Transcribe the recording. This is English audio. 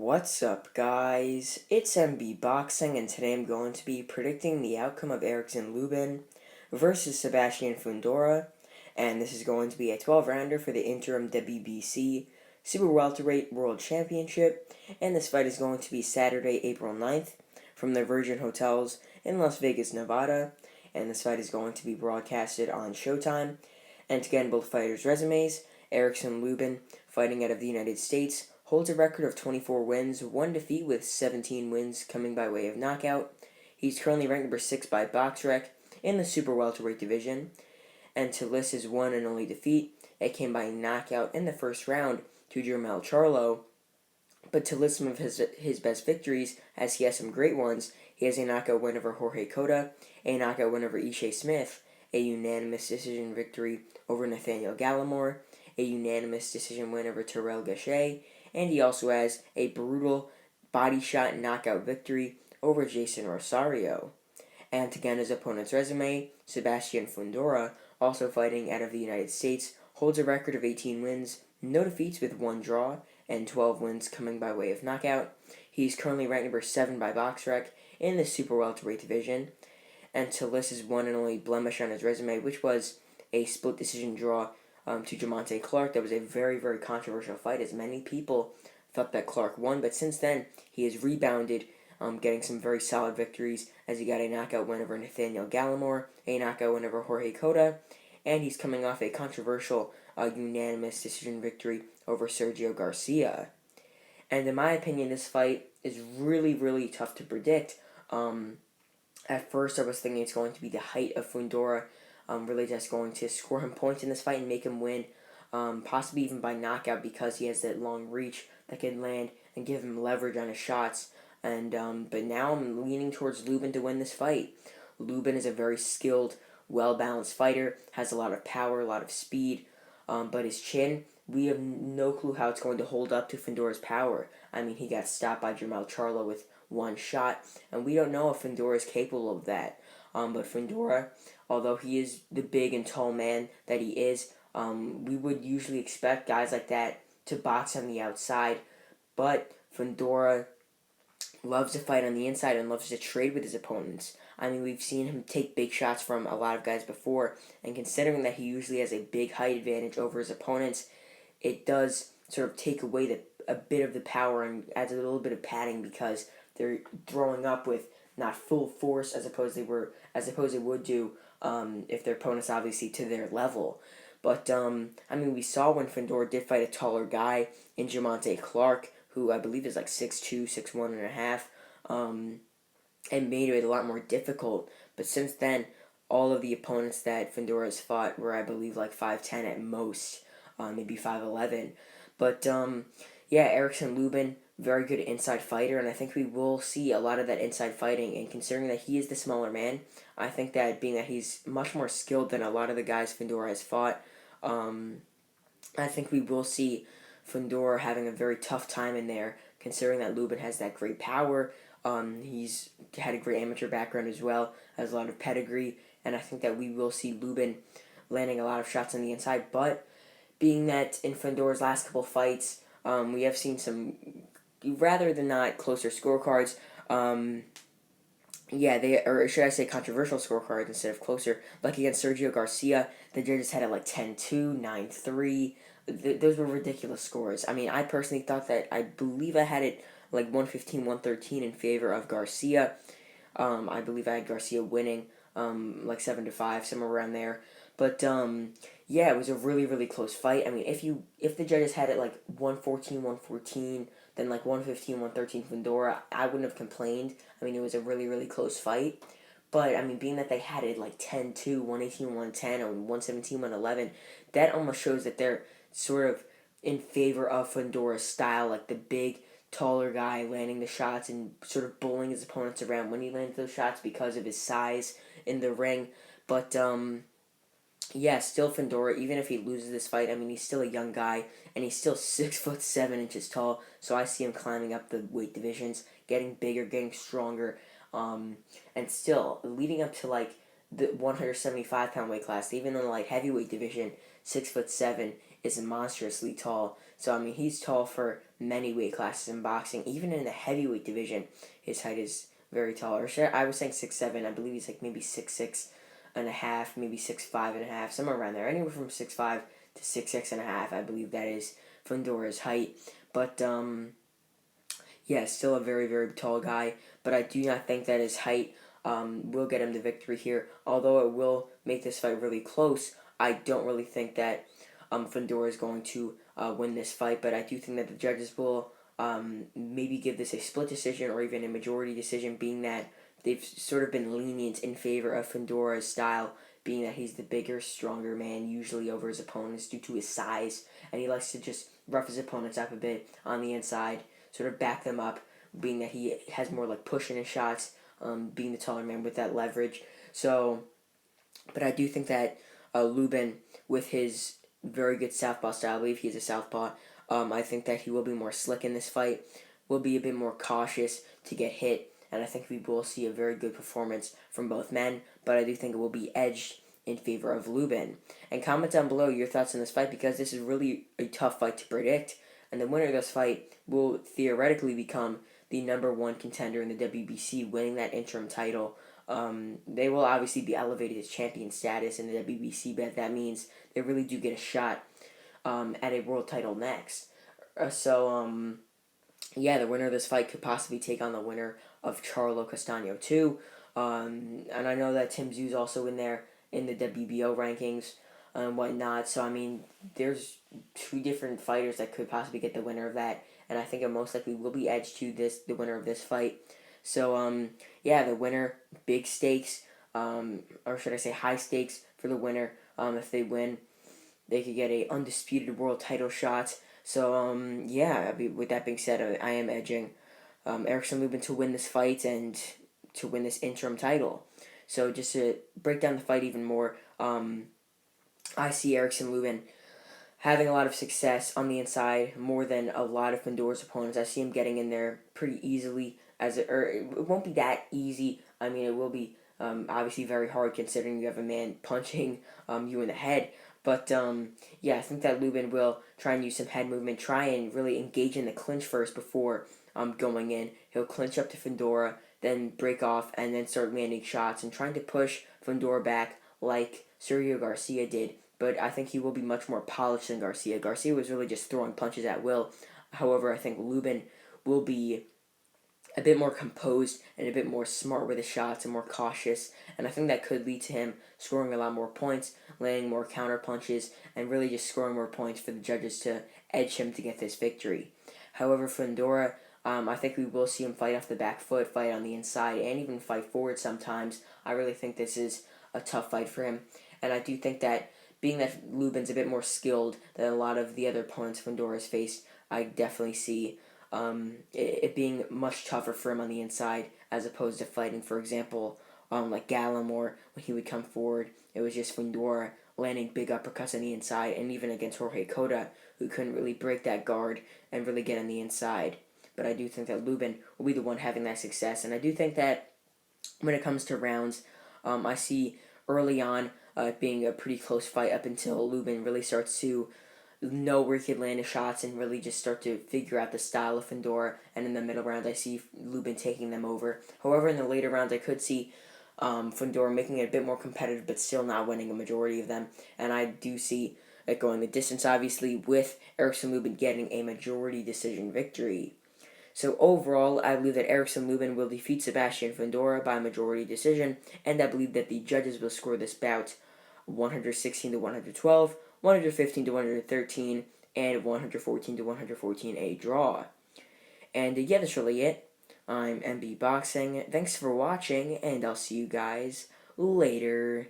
What's up, guys? It's MB Boxing, and today I'm going to be predicting the outcome of Erickson Lubin versus Sebastian Fundora, and this is going to be a 12-rounder for the Interim WBC Super-Welterweight World Championship, and this fight is going to be Saturday, April 9th, from the Virgin Hotels in Las Vegas, Nevada, and this fight is going to be broadcasted on Showtime. And to get in both fighters' resumes, Erickson Lubin, fighting out of the United States, holds a record of 24 wins, 1 defeat with 17 wins coming by way of knockout. He's currently ranked number 6 by BoxRec in the Super Welterweight division. And to list his one and only defeat, it came by knockout in the first round to Jermell Charlo. But to list some of his best victories, as he has some great ones, he has a knockout win over Jorge Cota, a knockout win over Ishe Smith, a unanimous decision victory over Nathaniel Gallimore, a unanimous decision win over Terrell Gausha, and he also has a brutal body shot knockout victory over Jason Rosario. And to get on his opponent's resume, Sebastian Fundora, also fighting out of the United States, holds a record of 18 wins, no defeats with 1 draw, and 12 wins coming by way of knockout. He's currently ranked number 7 by BoxRec in the Super Welterweight division. And to list his one and only blemish on his resume, which was a split decision draw to Jamonte Clark. That was a very, very controversial fight, as many people thought that Clark won, but since then he has rebounded, getting some very solid victories, as he got a knockout win over Nathaniel Gallimore, a knockout win over Jorge Cota, and he's coming off a controversial unanimous decision victory over Sergio Garcia. And in my opinion, this fight is really, really tough to predict. At first, I was thinking it's going to be the height of Fundora, really just going to score him points in this fight and make him win, possibly even by knockout, because he has that long reach that can land and give him leverage on his shots. And but now I'm leaning towards Lubin to win this fight. Lubin is a very skilled, well-balanced fighter, has a lot of power, a lot of speed, but his chin, we have no clue how it's going to hold up to Fundora's power. I mean, he got stopped by Jermell Charlo with 1 shot, and we don't know if Fundora is capable of that. But Fundora, although he is the big and tall man that he is, we would usually expect guys like that to box on the outside. But Fundora loves to fight on the inside and loves to trade with his opponents. I mean, we've seen him take big shots from a lot of guys before, and considering that he usually has a big height advantage over his opponents, it does sort of take away a bit of the power and adds a little bit of padding, because they're throwing up with not full force as opposed they would do if their opponent's obviously to their level. But I mean, we saw when Fundora did fight a taller guy in Jamonte Clark, who I believe is like 6'2", 6'1 and a half, and made it a lot more difficult. But since then, all of the opponents that Fundora has fought were, I believe, like 5'10 at most, maybe 5'11. But yeah, Erickson Lubin, very good inside fighter, and I think we will see a lot of that inside fighting. And considering that he is the smaller man, I think that being that he's much more skilled than a lot of the guys Fundora has fought, I think we will see Fundora having a very tough time in there, considering that Lubin has that great power. He's had a great amateur background as well, has a lot of pedigree, and I think that we will see Lubin landing a lot of shots on the inside. But being that in Fundora's last couple fights, we have seen some, rather than not, closer scorecards. Or should I say controversial scorecards instead of closer. Like against Sergio Garcia, the judges had it like 10-2, 9-3. Those were ridiculous scores. I mean, I personally thought that, I believe I had it like 115, 113 in favor of Garcia. I believe I had Garcia winning, like 7-5, somewhere around there. But yeah, it was a really, really close fight. I mean, if the judges had it like 114, 114, then like 115, 113 Fundora, I wouldn't have complained. I mean, it was a really, really close fight. But I mean, being that they had it like 10-2, 118, 110, or 117, 111, that almost shows that they're sort of in favor of Fundora's style, like the big, taller guy landing the shots and sort of bullying his opponents around when he lands those shots because of his size in the ring. But yeah, still Fundora, even if he loses this fight, I mean, he's still a young guy, and he's still 6'7" tall, so I see him climbing up the weight divisions, getting bigger, getting stronger, and still, leading up to, like, the 175-pound weight class, even in the light heavyweight division, 6'7" is monstrously tall, So, I mean, he's tall for many weight classes in boxing. Even in the heavyweight division, his height is very tall. Or I was saying 6'7". I believe he's like maybe 6'6" and a half, maybe 6'5" and a half, somewhere around there. Anywhere from 6'5" to 6'6" and a half, I believe that is Fundora's height. But, yeah, still a very, very tall guy. But I do not think that his height will get him the victory here. Although it will make this fight really close, I don't really think that Fundora is going to win this fight. But I do think that the judges will maybe give this a split decision or even a majority decision, being that they've sort of been lenient in favor of Fundora's style, being that he's the bigger, stronger man, usually over his opponents due to his size, and he likes to just rough his opponents up a bit on the inside, sort of back them up, being that he has more like push in his shots, being the taller man with that leverage. So, but I do think that Lubin, with his very good southpaw style, I believe he's a southpaw, I think that he will be more slick in this fight, will be a bit more cautious to get hit, and I think we will see a very good performance from both men, but I do think it will be edged in favor of Lubin. And comment down below your thoughts on this fight, because this is really a tough fight to predict, and the winner of this fight will theoretically become the #1 contender in the WBC, winning that interim title. They will obviously be elevated to champion status in the WBC, but that means they really do get a shot at a world title next. Yeah, the winner of this fight could possibly take on the winner of Charlo Castaño too. And I know that Tim Tszyu's also in there in the WBO rankings and whatnot. So, I mean, there's two different fighters that could possibly get the winner of that. And I think it most likely will be edged to the winner of this fight. So, yeah, the winner, big stakes, or should I say high stakes for the winner. If they win, they could get a undisputed world title shot. So, yeah, with that being said, I am edging Erickson Lubin to win this fight and to win this interim title. So, just to break down the fight even more, I see Erickson Lubin having a lot of success on the inside, more than a lot of Fundora's opponents. I see him getting in there pretty easily, or it won't be that easy. I mean, it will be obviously very hard considering you have a man punching you in the head. But, yeah, I think that Lubin will try and use some head movement, try and really engage in the clinch first before going in. He'll clinch up to Fundora, then break off, and then start landing shots and trying to push Fundora back like Sergio Garcia did. But I think he will be much more polished than Garcia. Garcia was really just throwing punches at will. However, I think Lubin will be a bit more composed and a bit more smart with his shots and more cautious. And I think that could lead to him scoring a lot more points, landing more counter punches, and really just scoring more points for the judges to edge him to get this victory. However, Fundora, I think we will see him fight off the back foot, fight on the inside, and even fight forward sometimes. I really think this is a tough fight for him. And I do think that being that Lubin's a bit more skilled than a lot of the other opponents Fundora's faced, I definitely see it being much tougher for him on the inside as opposed to fighting, for example, like Gallimore, when he would come forward. It was just Fundora landing big uppercuts on the inside, and even against Jorge Cota, who couldn't really break that guard and really get on the inside. But I do think that Lubin will be the one having that success, and I do think that when it comes to rounds, I see early on being a pretty close fight up until Lubin really starts to know where he could land his shots and really just start to figure out the style of Fundora. And in the middle rounds, I see Lubin taking them over. However, in the later rounds, I could see Fundora making it a bit more competitive, but still not winning a majority of them. And I do see it going the distance, obviously, with Erickson Lubin getting a majority decision victory. So overall, I believe that Erickson Lubin will defeat Sebastian Fundora by majority decision, and I believe that the judges will score this bout 116 to 112, 115 to 113, and 114 to 114, a draw. And yeah, that's really it. I'm MB Boxing. Thanks for watching, and I'll see you guys later.